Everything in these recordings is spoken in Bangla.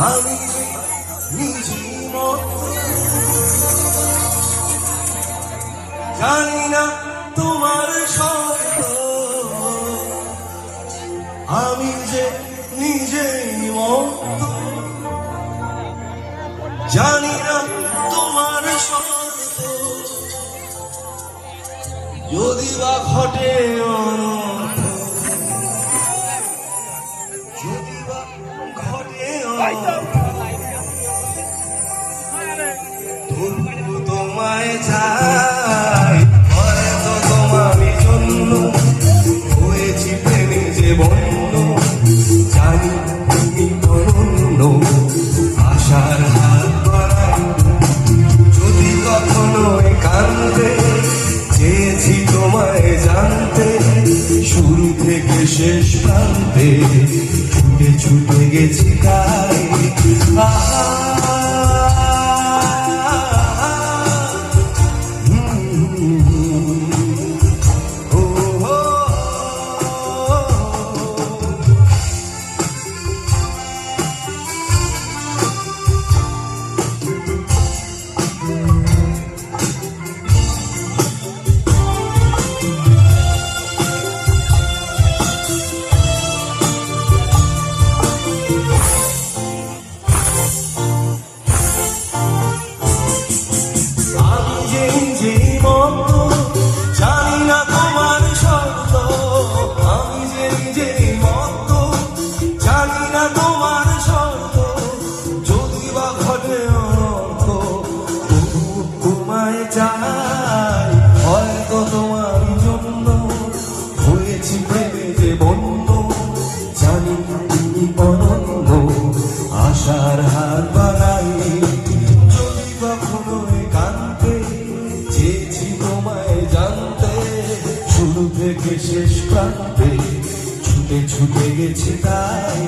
আমি নিজেই মতো জানি না তোমার শর্ত, আমি যে নিজেই মতো জানি না তোমার শর্ত, যদি বা ঘটে অনর্থ, যদি বা ঘটে অনর্থ, তবু তোমায় চাই। হয়তো তোমার জন্য হয়েছি প্রেমে যে বন্য, জানি তুমি অনন্য, আশার হাত বাড়াই। যদি কখনো একান্তে চেয়েছি তোমায় জানতে, শুরু থেকে শেষ প্রান্তে ছুটে ছুটে গেছি তাই। হয়তো তোমার জন্য হয়েছি প্রেমে যে বন্য, জানি তুমি অনন্য, আশার হাত বাড়াই। যদি কখনো একান্তে চেয়েছি তোমায় জানতে, শুরু থেকে শেষ প্রান্তে ছুটে ছুটে গেছি তাই।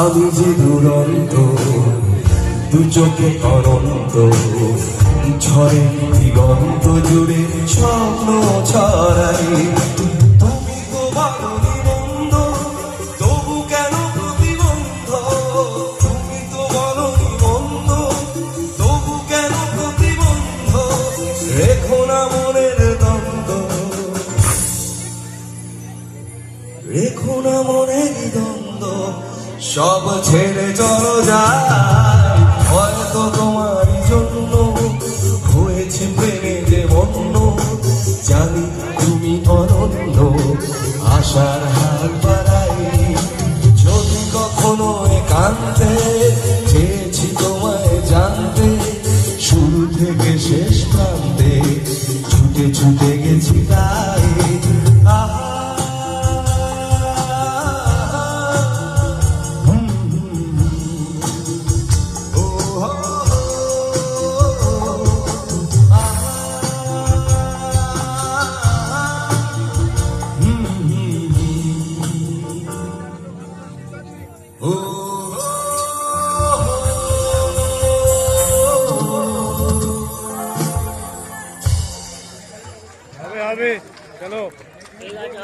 আমি যে দুরন্ত, দু চোখে অনন্ত, ঝড়ে দিগন্ত জুড়ে স্বপ্ন ছড়াই। তুমি তো ভালো নিবন্ধ, তবু কেন প্রতিবন্ধ? তুমি তো বলো নিবন্ধ, তবু কেন প্রতিবন্ধ? রেখো না মনের দ্বন্দ্ব, রেখো না মনের দ্বন্দ্ব, সব ছেড়ে চলো যায়। হয়তো তোমার জন্য হয়েছে প্রেমে যে বন্য, জানি তুমি অনন্য, আশার হাত বাড়াই। যদি কখনো একান্তে চেয়েছি তোমায় জানতে, শুরু থেকে শেষ প্রান্তে ছুটে ছুটে গেছি তাই।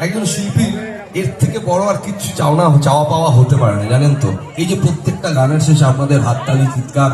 একজন শিল্পী এর থেকে বড় আর কিচ্ছু চাওয়া পাওয়া হতে পারে না, জানেন তো। এই যে প্রত্যেকটা গানের শেষে আপনাদের হাততালি, চিৎকার,